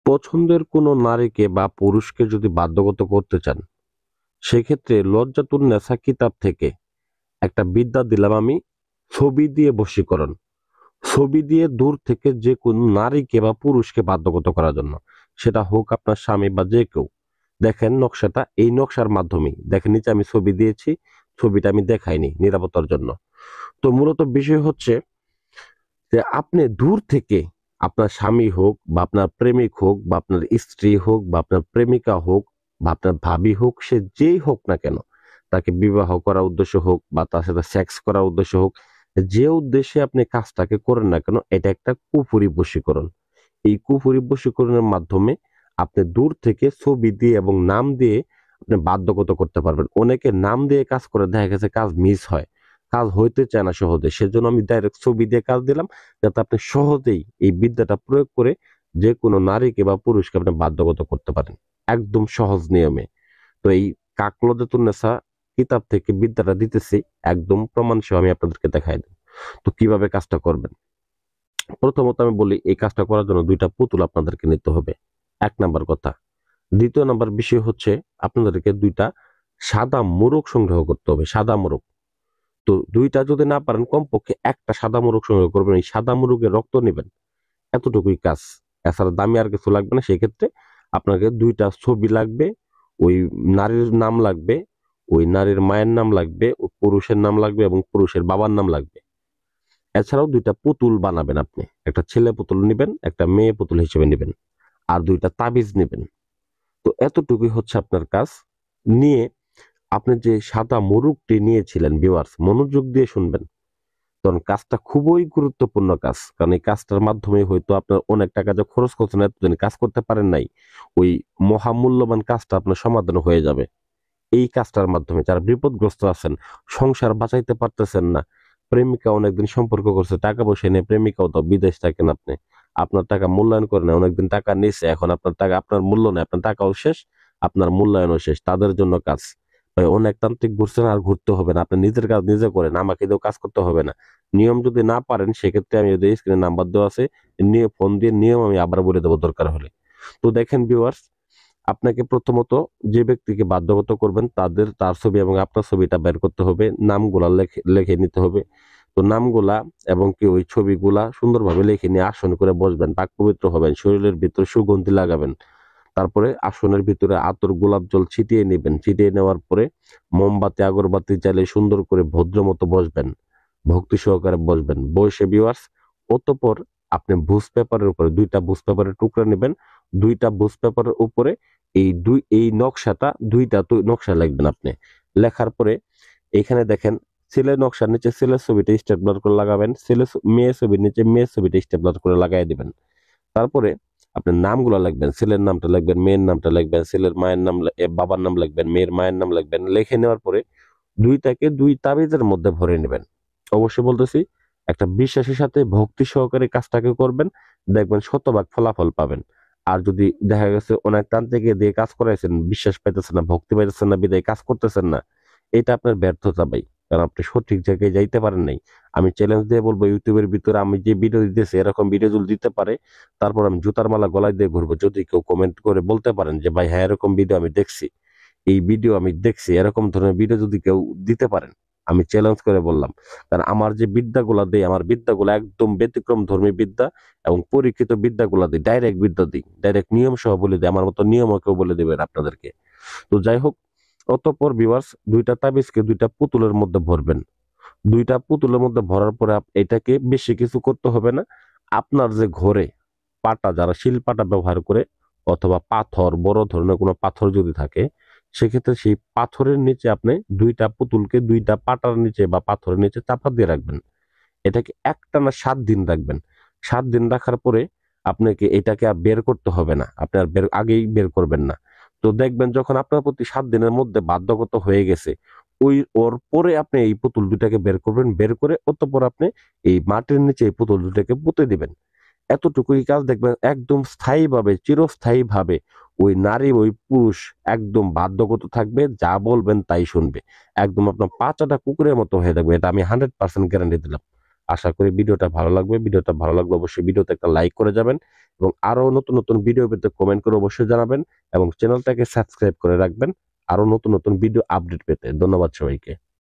পছন্দের কোনো নারীকে বা পুরুষকে যদি বাধ্যগত করতে চান, সেক্ষেত্রে লজ্জাতুন্নেসা কিতাব থেকে একটা বিদ্যা দিলাম আমি। ছবি দিয়ে বশীকরণ। ছবি দিয়ে দূর থেকে যে কোনো নারীকে বা পুরুষকে বাধ্যগত করার জন্য, সেটা হোক আপনার স্বামী বা যে কেউ। দেখেন নকশাটা, এই নকশার মাধ্যমেই দেখেন, নিচে আমি ছবি দিয়েছি, ছবিটা আমি দেখাইনি নিরাপত্তার জন্য। তো মূলত বিষয় হচ্ছে যে আপনি দূর থেকে আপনার স্বামী হোক বা আপনার প্রেমিক হোক বা আপনার স্ত্রী হোক বা আপনার প্রেমিকা হোক বা আপনার ভাবি হোক, সে যেই হোক না কেন, তাকে বিবাহ করার উদ্দেশ্য হোক বা তার সাথে সেক্স করার উদ্দেশ্য হোক, যে উদ্দেশ্যে আপনি কাজটাকে করেন না কেন, এটা একটা কুফরি বশীকরণ। এই কুফরি বশীকরণের মাধ্যমে আপনি দূর থেকে ছবি দিয়ে এবং নাম দিয়ে আপনি বাধ্যগত করতে পারবেন। অনেকে নাম দিয়ে কাজ করে, দেখা গেছে কাজ মিস হয়, কাজ হইতে চায় না সহজে। সেজন্য আমি ডাইরেক্ট ছবি দিয়ে কাজ দিলাম, যাতে আপনি সহজেই এই বিদ্যাটা প্রয়োগ করে যে কোনো নারীকে বা পুরুষকে আপনি বাধ্যগত করতে পারেন, একদম সহজ নিয়মে। তো এই কাকলদাতুন্নেসা কিতাব থেকে বিদ্যাটা দিতেছি, একদম প্রমাণ সহ আমি আপনাদেরকে দেখাই দেব। তো কিভাবে কাজটা করবেন, প্রথমত আমি বলি, এই কাজটা করার জন্য দুইটা পুতুল আপনাদেরকে নিতে হবে, এক নাম্বার কথা। দ্বিতীয় নাম্বার বিষয় হচ্ছে, আপনাদেরকে দুইটা সাদা মোরগ সংগ্রহ করতে হবে, সাদা মোরগ। তো দুইটা যদি না পারেন, কমপক্ষে একটা সাদা মোরগ সংগ্রহ করবেন। এই সাদা মোরগের রক্ত নেবেন, এতটুকুই কাজ। এছাড়া দামি আর কিছু লাগবে না। সেই ক্ষেত্রে আপনাকে দুইটা ছবি লাগবে, ওই নারীর নাম লাগবে, ওই নারীর মায়ের নাম লাগবে, ও পুরুষের নাম লাগবে এবং পুরুষের বাবার নাম লাগবে। এছাড়াও দুইটা পুতুল বানাবেন আপনি, একটা ছেলে পুতুল নেবেন, একটা মেয়ে পুতুল হিসেবে নেবেন, আর দুইটা তাবিজ নেবেন। তো এতটুকুই হচ্ছে আপনার কাজ। নিয়ে আপনি যে সাদা মোরগটি নিয়েছিলেন, ভিউয়ার্স মনোযোগ দিয়ে শুনবেন, কারণ কাজটা খুবই গুরুত্বপূর্ণ কাজ। কারণ এই কাজটার মাধ্যমে হয়তো আপনার অনেক টাকা যে খরচ করছেন, এতদিন কাজ করতে পারেন নাই, ওই মহামূল্যবান কাজটা আপনার সমাধান হয়ে যাবে এই কাজটার মাধ্যমে। যারা বিপদগ্রস্ত আছেন, সংসার বাঁচাইতে পারতেছেন না, প্রেমিকা অনেকদিন সম্পর্ক করছে, টাকা পয়সা নিয়ে, প্রেমিকাও তো বিদেশ থাকেন আপনি, আপনার টাকা মূল্যায়ন করে না, অনেকদিন টাকা নিচ্ছে, এখন আপনার টাকা, আপনার মূল্য নেই, আপনার টাকাও শেষ, আপনার মূল্যায়নও শেষ, তাদের জন্য কাজ। ভাই অনেক তান্ত্রিক ঘুরছেন, আর ঘুরতে হবে না, আপনি নিজের কাজ নিজে করেন, আমাকে দিয়েও কাজ করতে হবে না। নিয়ম যদি না পারেন, সেক্ষেত্রে আমি যদি স্ক্রিনে নাম্বার দেওয়া আছে, নিয়ে ফোন দিয়ে নিয়ম আমি আবার বলে দেবো দরকার হলে। তো দেখেন ভিউয়ার্স, আপনাকে প্রথমত যে ব্যক্তিকে বাধ্যগত করবেন, তার ছবি এবং আপনার ছবিটা বের করতে হবে, নামগুলা লিখে নিতে হবে। তো নামগুলা এবং কি ওই ছবিগুলা সুন্দরভাবে লিখে নিয়ে আসন করে বসবেন, পাক পবিত্র হবেন, শরীরের ভিতরে সুগন্ধি লাগাবেন। তারপরে আসনের ভিতরে আতর গোলাপ জল ছিটিয়ে নেবেন। ছিটিয়ে নেওয়ার পরে মোমবাতি আগরবাতি জ্বালিয়ে সুন্দর করে ভদ্র মতো বসবেন, ভক্তি সহকারে বসবেন। বসে ভিউয়ার্স, অতঃপর আপনি ভুজ পেপারের উপরে দুইটা ভুজ পেপারের টুকরা নেবেন। দুইটা ভুজ পেপারের উপরে এই নকশাটা, দুইটা তো নকশা লিখবেন আপনি। লেখার পরে এখানে দেখেন, ছেলের নকশার নিচে ছেলের ছবিটা স্টেপলার করে লাগাবেন, মেয়ের ছবির নিচে মেয়ের ছবিটা স্টেপলার করে লাগাই দিবেন। তারপরে আপনার নামগুলো লিখবেন, ছেলের নামটা লিখবেন, মেয়ের নামটা লিখবেন, ছেলের মায়ের নাম, বাবার নাম লিখবেন, মেয়ের মায়ের নাম লিখবেন। লিখে নেওয়ার পরে দুইটাকে দুই তাবিজের মধ্যে ভরে নেবেন। অবশ্যই বলতেছি, একটা বিশ্বাসের সাথে ভক্তি সহকারে কাজটাকে করবেন, দেখবেন শতভাগ ফলাফল পাবেন। আর যদি দেখা গেছে অনেক তান্ত্রিকে দিয়ে কাজ করাইছেন, বিশ্বাস পাইতেছেন না, ভক্তি পাইতেছেন না, বিদায় কাজ করতেছেন না, এটা আপনার ব্যর্থতা ভাই, কারণ আপনি সঠিক জায়গায় যাইতে পারেন নাই। আমি চ্যালেঞ্জ দিয়ে বলবো, ইউটিউবের ভিতরে আমি যে ভিডিও দিতেছি, এরকম ভিডিও যদি দিতে পারে, তারপর আমি জুতার মালা গলায় দিয়ে ঘুরবো। যদি কেউ কমেন্ট করে বলতে পারেন যে ভাই হ্যাঁ, এরকম ভিডিও আমি দেখছি, এই ভিডিও আমি দেখছি, এরকম ধরনের ভিডিও যদি কেউ দিতে পারেন, আমি চ্যালেঞ্জ করে বললাম। কারণ আমার যে বিদ্যাগুলা দেই, আমার বিদ্যাগুলো একদম ব্যতিক্রম ধর্মী বিদ্যা এবং পরীক্ষিত বিদ্যাগুলা দিই, ডাইরেক্ট বিদ্যা দিই, ডাইরেক্ট নিয়ম সহ বলে দিই, আমার মতো নিয়মও কেউ বলে দেবেন আপনাদেরকে। তো যাই হোক, অতঃপর ভিউয়ার্স, দুইটা তাবিজকে দুইটা পুতুলের মধ্যে ভরবেন। দুইটা পুতুলের মধ্যে ভরার পরে এটাকে বেশি কিছু করতে হবে না। আপনার যে ঘরে পাটা, যারা শিল পাটা ব্যবহার করে, অথবা পাথর, বড় ধরনের কোনো পাথর যদি থাকে, সেক্ষেত্রে সেই পাথরের নিচে আপনি দুইটা পুতুলকে দুইটা পাটার নিচে বা পাথরের নিচে চাপা দিয়ে রাখবেন। এটাকে একটানা 7 দিন রাখবেন। 7 দিন রাখার পরে আপনাকে এটাকে আর বের করতে হবে না, আপনি আর আগেই বের করবেন না। তো দেখবেন যখন আপনার প্রতি 7 দিনের মধ্যে বাধ্যগত হয়ে গেছে, ওর পরে আপনি এই পুতুল দুটাকে বের করবেন, বের করে অতঃপর আপনি এই মাটির নিচে এই পুতুল দুটাকে পুঁতে দিবেন। এতটুকুই কাজ, দেখবেন একদম স্থায়ীভাবে, চিরস্থায়ীভাবে ওই নারী ওই পুরুষ একদম বাধ্যগত থাকবে, যা বলবেন তাই শুনবে, একদম আপনার পাঁচাটা কুকুরের মতো হয়ে থাকবে। এটা আমি 100% গ্যারান্টি দিলাম। আশা করি ভিডিওটা ভালো লাগবে। ভিডিওটা ভালো লাগলে অবশ্যই ভিডিওতে একটা লাইক করে যাবেন এবং আরো নতুন নতুন ভিডিও পেতে কমেন্ট করে অবশ্যই জানাবেন এবং চ্যানেলটাকে সাবস্ক্রাইব করে রাখবেন আরো নতুন নতুন ভিডিও আপডেট পেতে। ধন্যবাদ সবাইকে।